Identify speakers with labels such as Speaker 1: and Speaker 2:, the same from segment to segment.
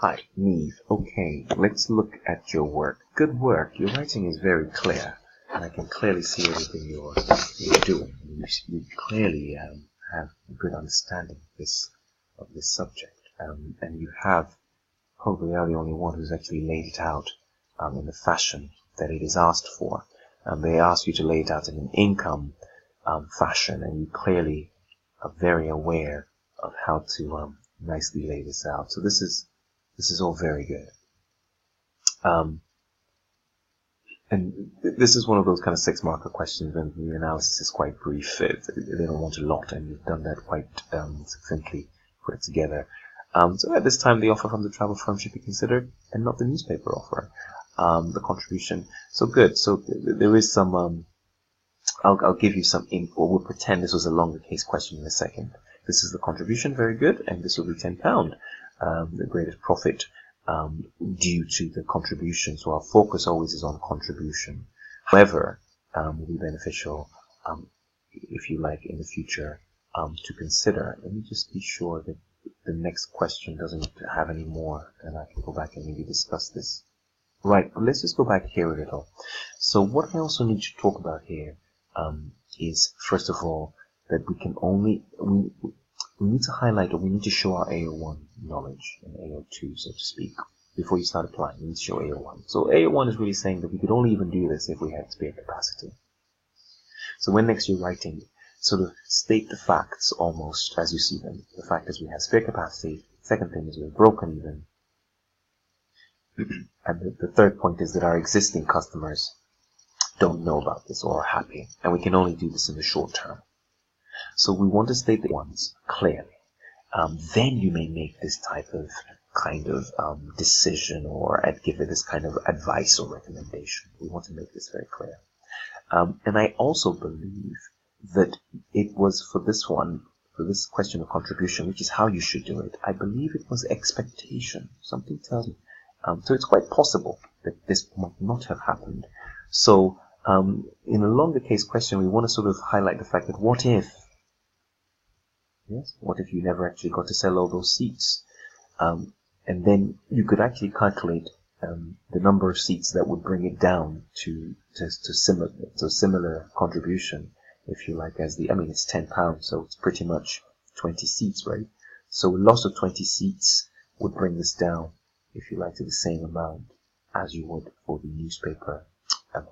Speaker 1: Hi, Niamh. Okay, let's look at your work. Good work. Your writing is very clear, and I can clearly see everything you're doing. You clearly have a good understanding of this subject, and you probably are the only one who's actually laid it out in the fashion that it is asked for. They ask you to lay it out in an income fashion, and you clearly are very aware of how to nicely lay this out. So this is all very good. And this is one of those kind of 6-marker questions when the analysis is quite brief. They don't want a lot, and you've done that quite succinctly, put it together. So at this time, the offer from the travel firm should be considered, and not the newspaper offer, the contribution. So good. So there is some, I'll give you some info. We'll pretend this was a longer case question in a second. This is the contribution, very good, and this will be £10, the greatest profit due to the contribution. So our focus always is on contribution. However, will be beneficial, if you like, in the future to consider. Let me just be sure that the next question doesn't have any more, and I can go back and maybe discuss this. Right, let's just go back here a little. So what I also need to talk about here is, first of all, that we need to highlight, or we need to show our AO1 knowledge and AO2, so to speak, before you start applying. We need to show AO1. So AO1 is really saying that we could only even do this if we had spare capacity. So when next you're writing, sort of state the facts almost as you see them. The fact is we have spare capacity. Second thing is we're broken even. And the third point is that our existing customers don't know about this or are happy, and we can only do this in the short term. So we want to state the ones clearly. Then you may make this type of decision, or give it this kind of advice or recommendation. We want to make this very clear. And I also believe that it was for this one, for this question of contribution, which is how you should do it, I believe it was expectation. Something tells me. So it's quite possible that this might not have happened. So in a longer case question, we want to sort of highlight the fact that what if you never actually got to sell all those seats? And then you could actually calculate the number of seats that would bring it down to similar contribution, if you like, it's £10, so it's pretty much 20 seats, right? So a loss of 20 seats would bring this down, if you like, to the same amount as you would for the newspaper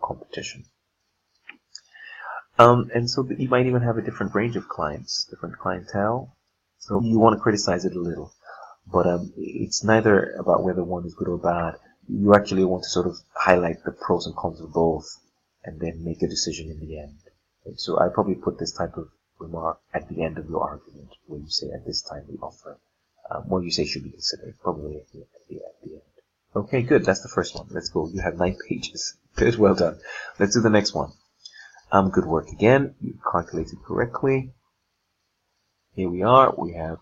Speaker 1: competition. And so you might even have a different range of clients, different clientele. So you want to criticize it a little, but it's neither about whether one is good or bad. You actually want to sort of highlight the pros and cons of both, and then make a decision in the end. Okay, so I probably put this type of remark at the end of your argument, where you say at this time the offer, what you say should be considered, probably at the end. Okay, good. That's the first one. Let's go. You have 9 pages. Good. Well done. Let's do the next one. Good work again. You calculated correctly. Here we are. We have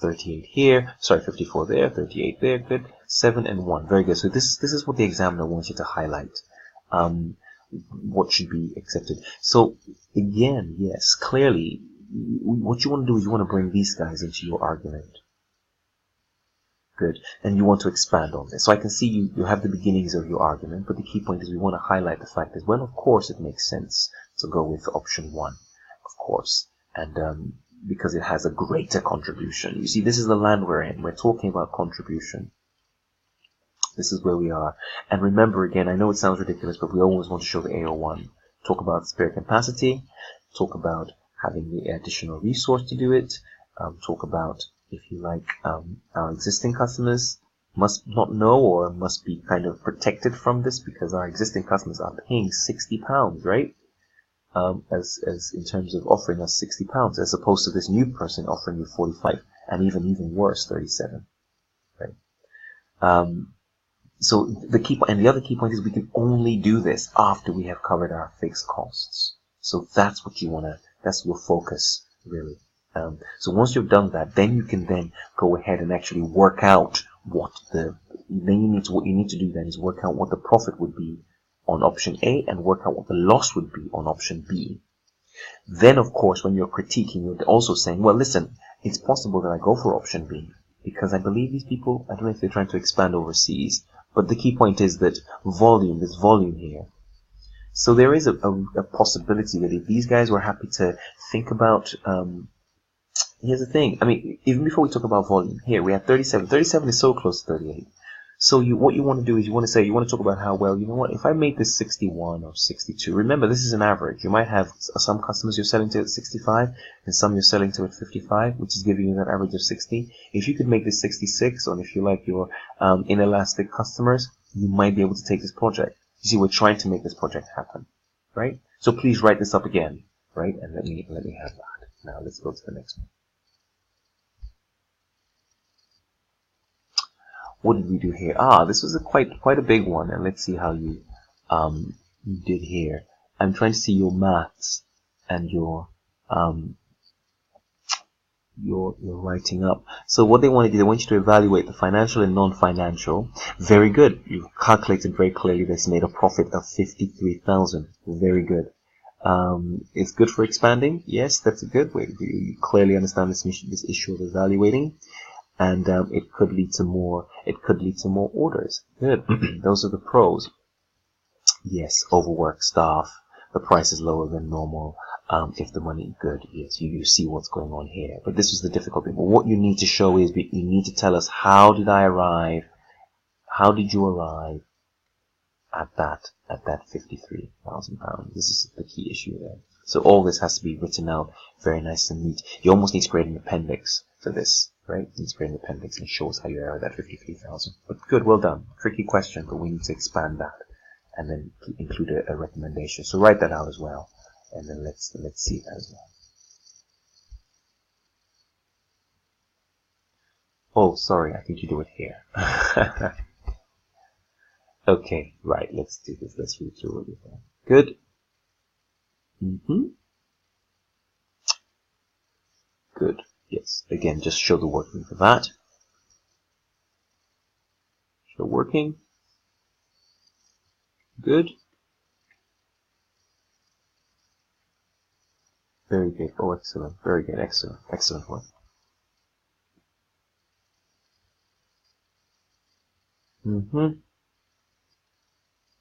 Speaker 1: 38 here. Sorry, 54 there. 38 there. Good. 7 and 1. Very good. So this is what the examiner wants you to highlight. What should be accepted. So again, yes, clearly, what you want to do is you want to bring these guys into your argument. Good. And you want to expand on this. So I can see you have the beginnings of your argument, but the key point is we want to highlight the fact that, well, of course it makes sense to go with option 1, of course, and because it has a greater contribution. You see, this is the land we're in. We're talking about contribution. This is where we are. And remember, again, I know it sounds ridiculous, but we always want to show the AO1. Talk about spare capacity, talk about having the additional resource to do it, talk about, if you like, our existing customers must not know or must be kind of protected from this, because our existing customers are paying £60, right? As in terms of offering us £60, as opposed to this new person offering you 45, and even worse, 37, right? So the other key point is we can only do this after we have covered our fixed costs. So that's what that's your focus, really. So once you've done that, then you can then go ahead and actually work out what you need to do then is work out what the profit would be on option A and work out what the loss would be on option B. Then, of course, when you're critiquing, you're also saying, well, listen, it's possible that I go for option B because I believe these people, I don't know if they're trying to expand overseas, but the key point is that volume, there's volume here. So there is a possibility that if these guys were happy to think about, here's the thing, I mean, even before we talk about volume, here we have 37. 37 is so close to 38. So what you want to do is you want to talk about how, well, you know what, if I made this 61 or 62, remember this is an average. You might have some customers you're selling to at 65 and some you're selling to at 55, which is giving you that average of 60. If you could make this 66, or if you like your inelastic customers, you might be able to take this project. You see, we're trying to make this project happen, right? So please write this up again, right? And let me have that. Now let's go to the next one. What did we do here? This was quite a big one, and let's see how you did here. I'm trying to see your maths and your writing up. So what they want to do, they want you to evaluate the financial and non-financial. Very good. You've calculated very clearly this made a profit of 53,000. Very good. It's good for expanding. Yes, that's a good way. You clearly understand this issue of evaluating. And it could lead to more orders. Good. Those are the pros. Yes, overworked staff. The price is lower than normal. If the money is good, yes, you see what's going on here. But this was the difficult thing. But what you need to show is you need to tell us, how did you arrive at that £53,000? This is the key issue there. So all this has to be written out very nice and neat. You almost need to create an appendix for this, right? You need to create an appendix and show us how you arrived at 53,000. But good, well done. Tricky question, but we need to expand that and then include a recommendation. So write that out as well, and then let's see that as well. Oh, sorry, I think you do it here. Okay, right, let's do this. Let's read through what you have. Good. Good. Yes. Again, just show the working for that. Show working. Good. Very good. Oh, excellent. Very good. Excellent. Excellent work.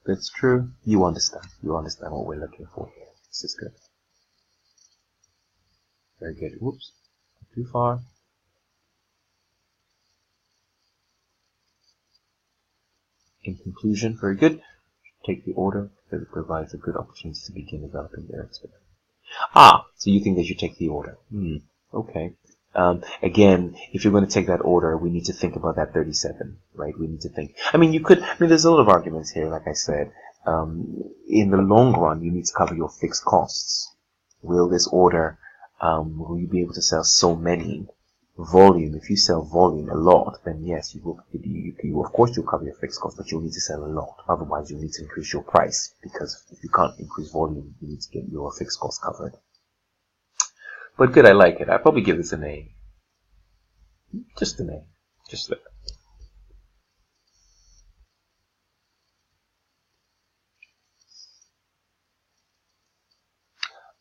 Speaker 1: That's true. You understand. You understand what we're looking for here. This is good. Very good. Whoops. Too far. In conclusion, very good. Take the order because it provides a good opportunity to begin developing their experience. So you think they should take the order. Okay. Again, if you're going to take that order, we need to think about that 37, right? We need to think. There's a lot of arguments here, like I said. In the long run, you need to cover your fixed costs. Will this order, will you be able to sell so many? Volume, if you sell volume a lot, then yes, you will, of course you'll cover your fixed costs, but you'll need to sell a lot. Otherwise, you'll need to increase your price, because if you can't increase volume, you need to get your fixed costs covered. But good, I like it. I'd probably give this an A. Just an A. Just that.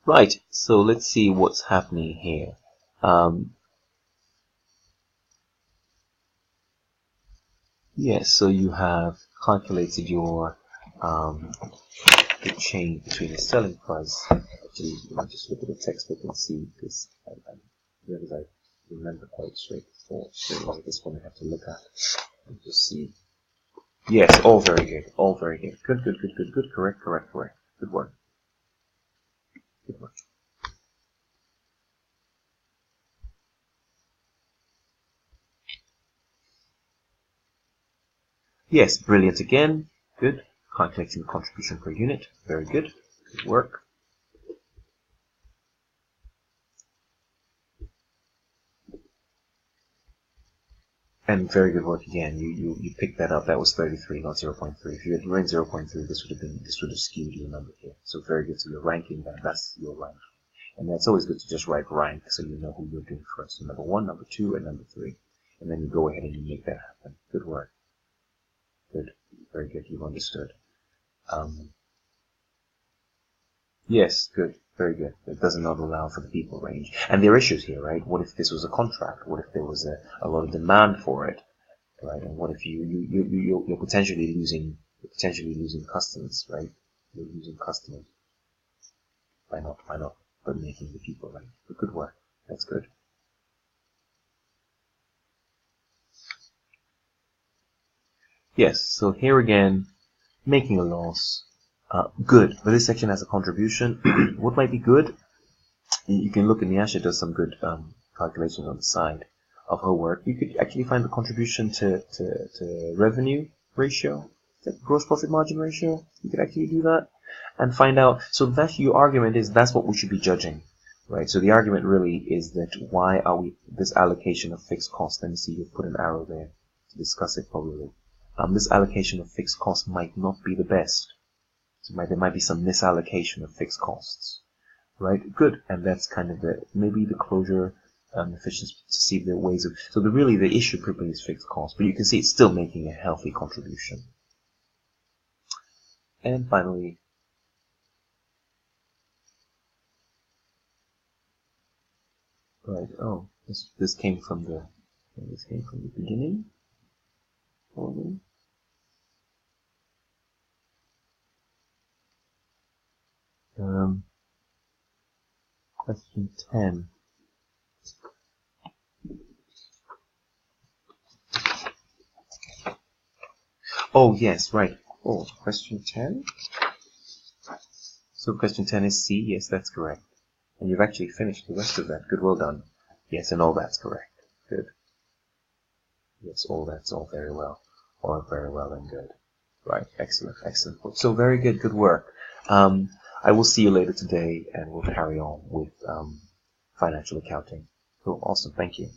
Speaker 1: Right, so let's see what's happening here. Yes, so you have calculated your the change between the selling price. Actually, I'll just look at the textbook and see, because I remember quite straightforward. So this one I have to look at and just see. Yes, all very good. All very good. Good. Correct. Good work. Good work. Yes, brilliant again. Good. Calculating the contribution per unit. Very good. Good work. And very good work again. You picked that up. That was 33, not 0.3. If you had ranked 0.3, this would have skewed your number here. So very good. So you're ranking that. That's your rank. And that's always good to just write rank so you know who you're doing first. So number 1, number 2, and number 3. And then you go ahead and you make that happen. Good work. Good. Very good. You've understood. Yes, good. Very good. It does not allow for the people range. And there are issues here, right? What if this was a contract? What if there was a lot of demand for it, right? And what if you're potentially losing customers, right? You're losing customers. Why not? But making the people range. But good work. That's good. Yes, so here again, making a loss. Good, but this section has a contribution. What might be good? You can look, and Niamh does some good calculations on the side of her work. You could actually find the contribution to revenue ratio, the gross profit margin ratio. You could actually do that and find out. So that's your argument is that's what we should be judging, right? So the argument really is that why are we this allocation of fixed costs? Let me see, you put an arrow there to discuss it probably. This allocation of fixed costs might not be the best. So there might be some misallocation of fixed costs, right? Good, and that's kind of maybe the closure efficiency to see the ways of. So the issue probably is fixed costs, but you can see it's still making a healthy contribution. And finally, right? Oh, this came from the beginning. Probably. Question 10. Oh, yes, right. Oh, question 10? So question 10 is C. Yes, that's correct. And you've actually finished the rest of that. Good, well done. Yes, and all that's correct. Good. Yes, that's all very well. All very well and good. Right, excellent, excellent. So very good, good work. I will see you later today, and we'll carry on with financial accounting. Cool, awesome, thank you.